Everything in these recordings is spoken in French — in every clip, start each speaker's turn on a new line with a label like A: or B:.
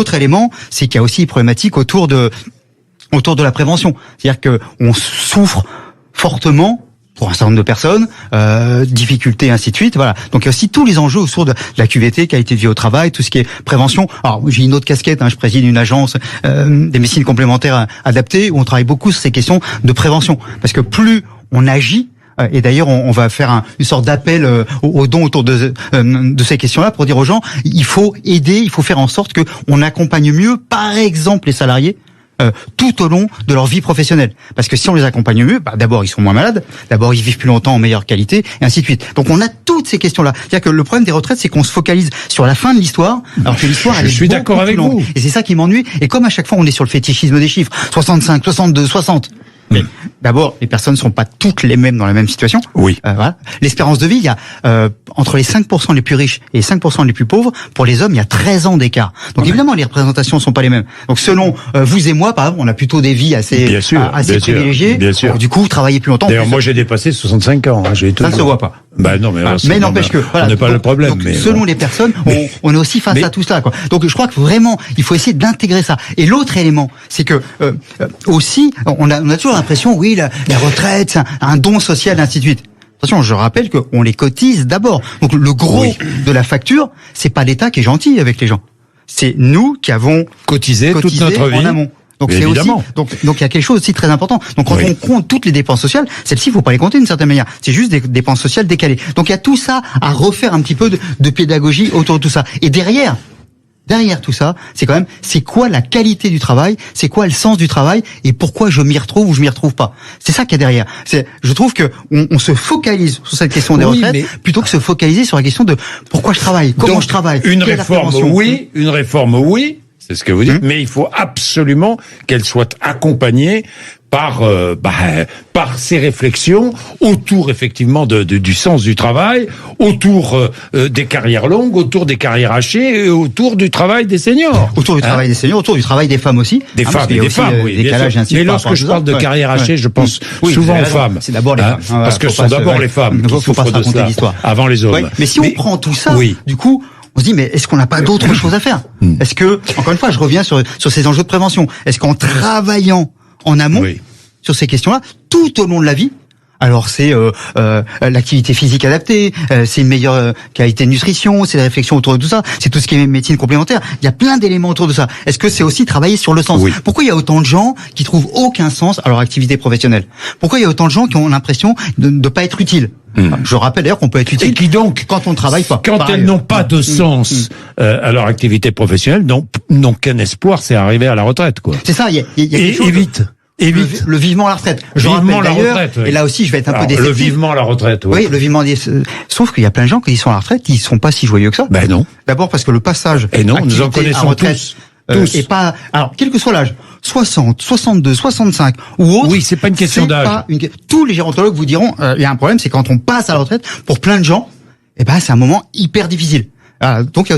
A: L'autre élément, c'est qu'il y a aussi une problématique autour de la prévention. C'est-à-dire que on souffre fortement pour un certain nombre de personnes, difficultés, ainsi de suite. Voilà. Donc il y a aussi tous les enjeux autour de la QVT, qualité de vie au travail, tout ce qui est prévention. Alors j'ai une autre casquette, je préside une agence des médecines complémentaires adaptées où on travaille beaucoup sur ces questions de prévention. Parce que plus on agit, et d'ailleurs on va faire une sorte d'appel aux dons autour de ces questions-là pour dire aux gens, il faut aider, il faut faire en sorte que on accompagne mieux, par exemple les salariés, tout au long de leur vie professionnelle. Parce que si on les accompagne mieux, d'abord ils sont moins malades, d'abord ils vivent plus longtemps en meilleure qualité, et ainsi de suite. Donc on a toutes ces questions-là. C'est-à-dire que le problème des retraites, c'est qu'on se focalise sur la fin de l'histoire, alors que l'histoire, elle est beaucoup
B: d'accord avec
A: plus longue.
B: vous.
A: Et c'est ça qui m'ennuie. Et comme à chaque fois on est sur le fétichisme des chiffres, 65, 62, 60. Mais d'abord, les personnes ne sont pas toutes les mêmes dans la même situation.
B: Oui.
A: Voilà. L'espérance de vie, il y a entre les 5% les plus riches et les 5% les plus pauvres, pour les hommes, il y a 13 ans d'écart. Donc évidemment, les représentations ne sont pas les mêmes. Donc selon vous et moi, par exemple, on a plutôt des vies assez privilégiées.
B: Bien sûr.
A: Donc, du coup, vous travaillez plus longtemps.
B: D'ailleurs, moi j'ai dépassé 65 ans. Ça
A: ne se voit pas.
B: Non,
A: mais n'empêche que
B: on n'est pas le problème.
A: Donc,
B: mais
A: selon les personnes, on est aussi face à tout cela, quoi. Donc je crois que vraiment, il faut essayer d'intégrer ça. Et l'autre élément, c'est que aussi, on a toujours l'impression, oui, la retraite, c'est un don social, ainsi de suite. Attention, je rappelle qu'on les cotise d'abord. Donc le gros de la facture, c'est pas l'État qui est gentil avec les gens. C'est nous qui avons
B: cotisé toute notre vie
A: en amont. Donc c'est aussi, donc il y a quelque chose aussi de très important. Donc quand on compte toutes les dépenses sociales, celles-ci, il faut pas les compter d'une certaine manière. C'est juste des dépenses sociales décalées. Donc il y a tout ça à refaire un petit peu de pédagogie autour de tout ça. Et derrière tout ça, c'est quand même, c'est quoi la qualité du travail, c'est quoi le sens du travail, et pourquoi je m'y retrouve ou je m'y retrouve pas. C'est ça qu'il y a derrière. Je trouve que on se focalise sur cette question des retraites plutôt que se focaliser sur la question de pourquoi je travaille, comment je travaille.
B: Une réforme, oui, c'est ce que vous dites, mais il faut absolument qu'elle soit accompagnée par ces réflexions autour effectivement du sens du travail, autour des carrières longues, autour des carrières hachées, et autour du travail des seniors.
A: Autour du travail des seniors, autour du travail des femmes aussi.
B: Des femmes, oui. Mais lorsque je parle de carrière hachée, je pense souvent aux femmes.
A: C'est d'abord les femmes.
B: Parce que ce sont d'abord les femmes qui souffrent de cela avant les hommes.
A: Mais si on prend tout ça, du coup, on se dit, mais est-ce qu'on n'a pas d'autre chose à faire? Est-ce que, encore une fois, je reviens sur ces enjeux de prévention. Est-ce qu'en travaillant en amont sur ces questions-là, tout au long de la vie, alors c'est l'activité physique adaptée, c'est une meilleure qualité de nutrition, c'est la réflexion autour de tout ça, c'est tout ce qui est médecine complémentaire. Il y a plein d'éléments autour de ça. Est-ce que c'est aussi travailler sur le sens? Pourquoi il y a autant de gens qui trouvent aucun sens à leur activité professionnelle? Pourquoi il y a autant de gens qui ont l'impression de ne pas être utiles? Je rappelle d'ailleurs qu'on peut être utile et qui donc, quand on ne travaille pas.
B: Quand elles n'ont pas de sens à leur activité professionnelle, n'ont qu'un espoir, c'est arriver à la retraite, quoi.
A: C'est ça. Il y a quelque chose
B: vite. Et vite.
A: Le vivement à la retraite.
B: Vivement la retraite.
A: Et là aussi, je vais être un peu déceptif.
B: Le vivement à la retraite.
A: Oui, le vivement. Sauf qu'il y a plein de gens qui sont à la retraite, ils sont pas si joyeux que ça.
B: Ben non.
A: D'abord parce que le passage.
B: Et non, nous en connaissons
A: retraite,
B: tous.
A: Et pas. Alors, quel que soit l'âge, 60, 62, 65 ou autre.
B: Oui, c'est pas une question d'âge.
A: Tous les gérontologues vous diront, il y a un problème, c'est quand on passe à la retraite, pour plein de gens, c'est un moment hyper difficile. Donc il y a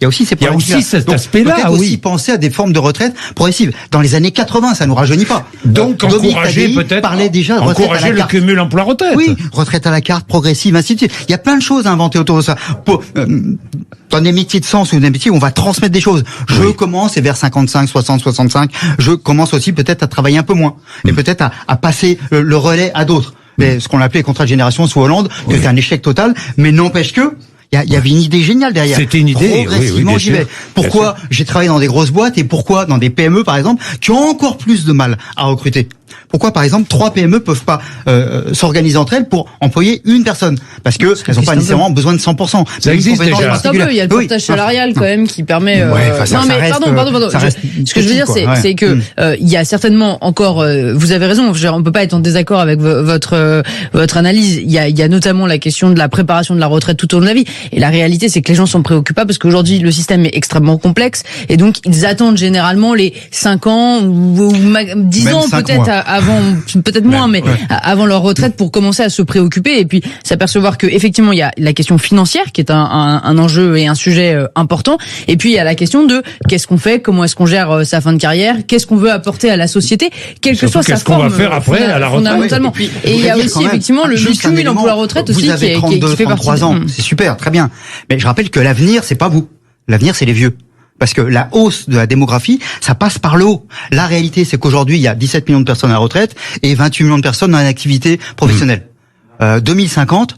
A: aussi ces problèmes.
B: Il y a aussi cet aspect-là,
A: peut-être aussi penser à des formes de retraite progressive. Dans les années 80, ça nous rajeunit pas.
B: Donc encourager le cumul emploi-retraite.
A: Oui, retraite à la carte, progressive, ainsi de suite. Il y a plein de choses à inventer autour de ça. Dans des métiers de sens ou des métiers où on va transmettre des choses. Je commence et vers 55, 60, 65, je commence aussi peut-être à travailler un peu moins et peut-être à passer le relais à d'autres. Ce qu'on appelait les contrats de génération sous Hollande, que c'est un échec total, mais n'empêche que il y avait une idée géniale derrière.
B: C'était une idée.
A: Progressivement, j'y vais. Pourquoi j'ai travaillé dans des grosses boîtes et pourquoi dans des PME, par exemple, qui ont encore plus de mal à recruter? Pourquoi, par exemple, 3 PME peuvent pas s'organiser entre elles pour employer une personne? Parce que elles n'ont pas nécessairement besoin de 100%.
B: Ça existe déjà.
C: Il y a le portage salarial quand même qui permet.
A: Non mais
C: pardon. Ce que je veux dire, c'est que il y a certainement encore. Vous avez raison. On peut pas être en désaccord avec votre analyse. Il y a notamment la question de la préparation de la retraite tout au long de la vie. Et la réalité, c'est que les gens sont préoccupés parce qu'aujourd'hui le système est extrêmement complexe et donc ils attendent généralement les 5 ans ou 10 ans peut-être avant, peut-être moins, mais avant leur retraite pour commencer à se préoccuper et puis s'apercevoir que effectivement il y a la question financière qui est un enjeu et un sujet important, et puis il y a la question de qu'est-ce qu'on fait, comment est-ce qu'on gère sa fin de carrière, qu'est-ce qu'on veut apporter à la société, quelle que soit sa forme.
B: Qu'est-ce qu'on va faire après à la retraite
C: fondamentalement. Et il y a aussi effectivement le cumul emploi-retraite aussi qui fait partie.
A: Vous avez 32, 33 ans, c'est super, très bien. Mais je rappelle que l'avenir, c'est pas vous. L'avenir, c'est les vieux. Parce que la hausse de la démographie, ça passe par le haut. La réalité, c'est qu'aujourd'hui, il y a 17 millions de personnes à la retraite et 28 millions de personnes dans l'activité professionnelle. 2050,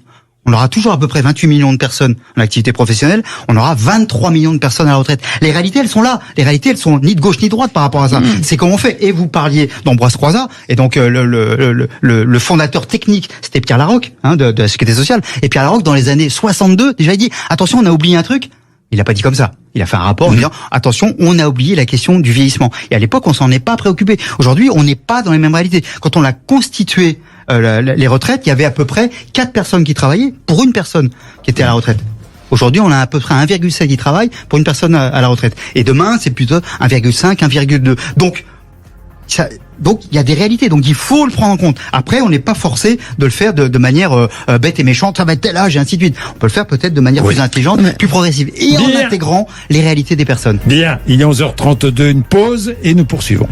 A: on aura toujours à peu près 28 millions de personnes en activité professionnelle, on aura 23 millions de personnes à la retraite. Les réalités, elles sont là. Les réalités, elles sont ni de gauche ni de droite par rapport à ça. C'est comment on fait. Et vous parliez d'Ambroise Croizat, et donc le fondateur technique, c'était Pierre Laroque, de la Sécurité sociale. Et Pierre Laroque, dans les années 62, déjà il dit, attention, on a oublié un truc. Il a pas dit comme ça. Il a fait un rapport en disant, attention, on a oublié la question du vieillissement. Et à l'époque, on s'en est pas préoccupé. Aujourd'hui, on n'est pas dans les mêmes réalités. Quand on a constitué les retraites, il y avait à peu près 4 personnes qui travaillaient pour une personne qui était à la retraite. Aujourd'hui, on a à peu près 1,7 qui travaille pour une personne à la retraite. Et demain, c'est plutôt 1,5, 1,2. Donc il y a des réalités, donc il faut le prendre en compte. Après, on n'est pas forcé de le faire de manière bête et méchante, ça va être tel âge et ainsi de suite. On peut le faire peut-être de manière plus intelligente, plus progressive, et en intégrant les réalités des personnes.
B: Bien, il est 11h32, une pause et nous poursuivons.